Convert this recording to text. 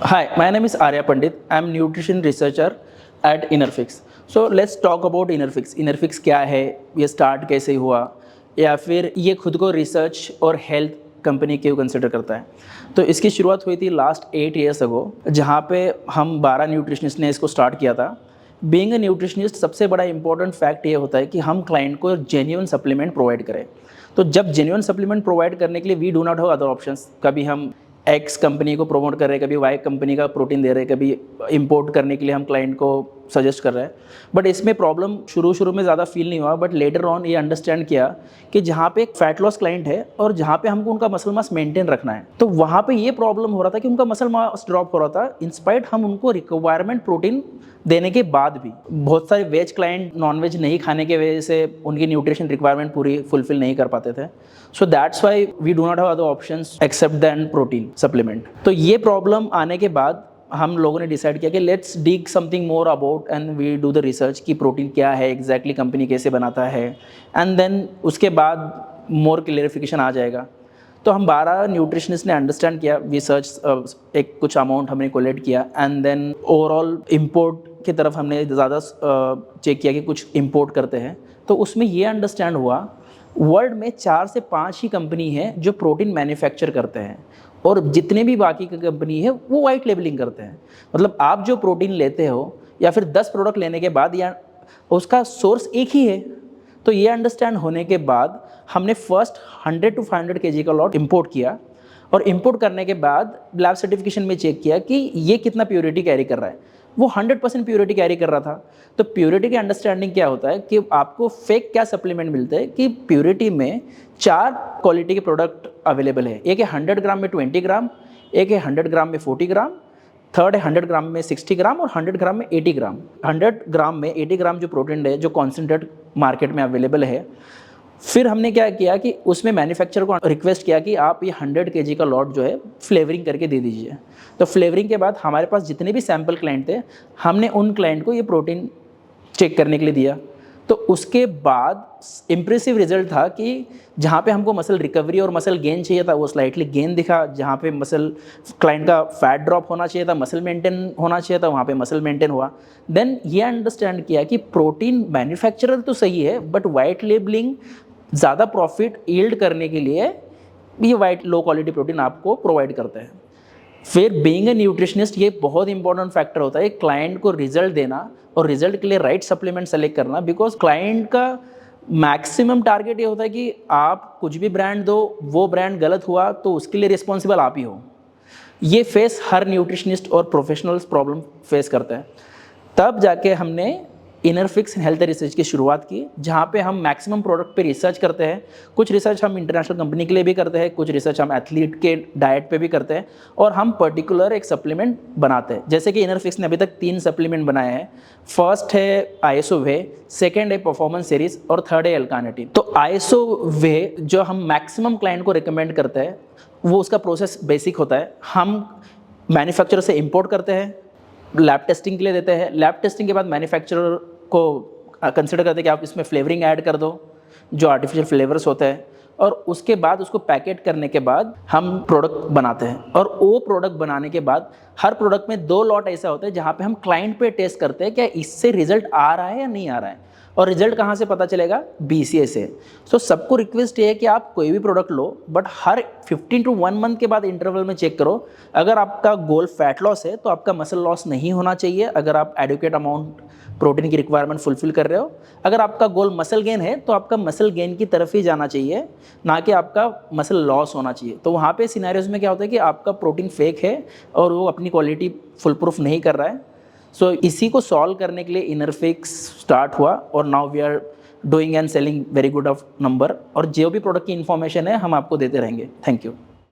Hi, my name is Arya Pandit. I'm nutrition researcher at Innerfix. So let's talk about Innerfix. Innerfix क्या है, ये start कैसे हुआ, या फिर ये खुद को रिसर्च और हेल्थ कंपनी क्यों कंसिडर करता है। तो इसकी शुरुआत हुई थी लास्ट 8 ईयर्स अगो, जहाँ पे हम 12 न्यूट्रिशनिस्ट ने इसको स्टार्ट किया था। बीइंग अ न्यूट्रिशनिस्ट सबसे बड़ा इंपॉर्टेंट फैक्ट ये होता है कि हम क्लाइंट को जेन्युइन सप्लीमेंट प्रोवाइड करें। तो जब जेन्युइन सप्लीमेंट प्रोवाइड करने के लिए we do not have other options. कभी हम एक्स कंपनी को प्रमोट कर रहे हैं, कभी वाई कंपनी का प्रोटीन दे रहे हैं, कभी इंपोर्ट करने के लिए हम क्लाइंट को सजेस्ट कर रहे हैं। बट इसमें प्रॉब्लम शुरू में ज़्यादा फील नहीं हुआ, बट लेटर ऑन ये अंडरस्टैंड किया कि जहाँ पे एक फैट लॉस क्लाइंट है और जहाँ पे हमको उनका मसल मास मेंटेन रखना है, तो वहाँ पे ये प्रॉब्लम हो रहा था कि उनका मसल मास ड्रॉप हो रहा था इंस्पाइट हम उनको रिक्वायरमेंट प्रोटीन देने के बाद भी। बहुत सारे वेज क्लाइंट नॉन-वेज नहीं खाने की वजह से उनकी न्यूट्रिशन रिक्वायरमेंट पूरी फुलफिल नहीं कर पाते थे। So that's why we do not have other options except than protein supplement. तो ये प्रॉब्लम आने के बाद हम लोगों ने डिसाइड किया कि let's dig something more about and we do the research कि प्रोटीन क्या है एग्जैक्टली, कंपनी कैसे बनाता है, एंड देन उसके बाद मोर क्लेरिफिकेशन आ जाएगा। तो हम 12 न्यूट्रिशनिस्ट ने अंडरस्टैंड किया, रिसर्च एक कुछ अमाउंट हमने कोलेक्ट किया, एंड देन ओवरऑल इंपोर्ट की तरफ हमने ज़्यादा चेक किया कि कुछ इंपोर्ट करते हैं। तो उसमें ये अंडरस्टैंड हुआ वर्ल्ड में 4 से 5 ही कंपनी है जो प्रोटीन मैन्युफैक्चर करते हैं, और जितने भी बाकी की कंपनी है वो वाइट लेबलिंग करते हैं। मतलब आप जो प्रोटीन लेते हो या फिर 10 प्रोडक्ट लेने के बाद या उसका सोर्स एक ही है। तो ये अंडरस्टैंड होने के बाद हमने फर्स्ट 100 to 500 kg का लॉट इंपोर्ट किया, और इंपोर्ट करने के बाद लैब सर्टिफिकेशन में चेक किया कि ये कितना प्योरिटी कैरी कर रहा है। वो 100% प्योरिटी कैरी कर रहा था। तो प्योरिटी की अंडरस्टैंडिंग क्या होता है कि आपको फेक क्या सप्लीमेंट मिलते हैं कि प्योरिटी में 4 क्वालिटी के प्रोडक्ट अवेलेबल है। एक है 100 ग्राम में 20 ग्राम, एक है 100 ग्राम में 40 ग्राम, थर्ड है 100 ग्राम में 60 ग्राम और 100 ग्राम में 80 ग्राम। 100 ग्राम में 80 ग्राम जो प्रोटीन है जो कॉन्सेंट्रेट मार्केट में अवेलेबल है। फिर हमने क्या किया कि उसमें मैन्युफैक्चरर को रिक्वेस्ट किया कि आप ये 100 kg का लॉट जो है फ्लेवरिंग करके दे दीजिए। तो फ्लेवरिंग के बाद हमारे पास जितने भी सैम्पल क्लाइंट थे हमने उन क्लाइंट को ये प्रोटीन चेक करने के लिए दिया। तो उसके बाद इम्प्रेसिव रिजल्ट था कि जहाँ पे हमको मसल रिकवरी और मसल गेन चाहिए था वो स्लाइटली गेन दिखा, जहाँ पे मसल क्लाइंट का फैट ड्रॉप होना चाहिए था, मसल मेंटेन होना चाहिए था, वहाँ पे मसल मेंटेन हुआ। देन ये अंडरस्टैंड किया कि प्रोटीन मैन्युफैक्चरर तो सही है, बट वाइट लेबलिंग ज़्यादा प्रॉफिट यील्ड करने के लिए ये वाइट लो क्वालिटी प्रोटीन आपको प्रोवाइड करते हैं। फिर बीइंग ए न्यूट्रिशनिस्ट ये बहुत इंपॉर्टेंट फैक्टर होता है क्लाइंट को रिजल्ट देना और रिजल्ट के लिए राइट सप्लीमेंट सेलेक्ट करना, बिकॉज क्लाइंट का मैक्सिमम टारगेट ये होता है कि आप कुछ भी ब्रांड दो, वो ब्रांड गलत हुआ तो उसके लिए रिस्पॉन्सिबल आप ही हो। ये फेस हर न्यूट्रिशनिस्ट और प्रोफेशनल्स प्रॉब्लम फेस करते हैं। तब जाके हमने इनरफिक्स हेल्थ रिसर्च की शुरुआत की, जहाँ पे हम मैक्सिमम प्रोडक्ट पे रिसर्च करते हैं। कुछ रिसर्च हम इंटरनेशनल कंपनी के लिए भी करते हैं, कुछ रिसर्च हम एथलीट के डाइट पे भी करते हैं, और हम पर्टिकुलर एक सप्लीमेंट बनाते हैं। जैसे कि इनरफिक्स ने अभी तक 3 सप्लीमेंट बनाए हैं। फर्स्ट है आईएसओ वे, सेकेंड है परफॉर्मेंस सीरीज और थर्ड है एल्कानिटीन। तो आईएसओ वे जो हम मैक्सिमम क्लाइंट को रिकमेंड करते हैं वो उसका प्रोसेस बेसिक होता है। हम मैन्युफैक्चरर से इम्पोर्ट करते हैं, लैब टेस्टिंग के लिए देते हैं। लैब टेस्टिंग के बाद मैन्युफैक्चरर को कंसिडर करते हैं कि आप इसमें फ्लेवरिंग ऐड कर दो जो आर्टिफिशियल फ्लेवर्स होते हैं, और उसके बाद उसको पैकेट करने के बाद हम प्रोडक्ट बनाते हैं। और वो प्रोडक्ट बनाने के बाद हर प्रोडक्ट में 2 लॉट ऐसा होता है जहाँ पे हम क्लाइंट पे टेस्ट करते हैं क्या इससे रिजल्ट आ रहा है या नहीं आ रहा है। और रिजल्ट कहाँ से पता चलेगा? BCA से। सो सबको रिक्वेस्ट ये है कि आप कोई भी product low, but her 15 to 1 month के बाद इंटरवल में चेक करो। अगर आपका गोल फैट लॉस है तो आपका मसल लॉस नहीं होना चाहिए, अगर आप एडुकेट अमाउंट प्रोटीन की रिक्वायरमेंट फुलफिल कर रहे हो। अगर आपका गोल मसल गेन है तो आपका मसल गेन की तरफ ही जाना चाहिए, ना कि आपका मसल लॉस होना चाहिए। तो वहाँ पे सिनेरियोज में क्या होता है कि आपका प्रोटीन फेक है और वो अपनी क्वालिटी फुल प्रूफ नहीं कर रहा है। सो इसी को सॉल्व करने के लिए इनरफिक्स स्टार्ट हुआ, और now we are doing and selling very good of number, और जो भी प्रोडक्ट की इन्फॉर्मेशन है हम आपको देते रहेंगे। Thank you.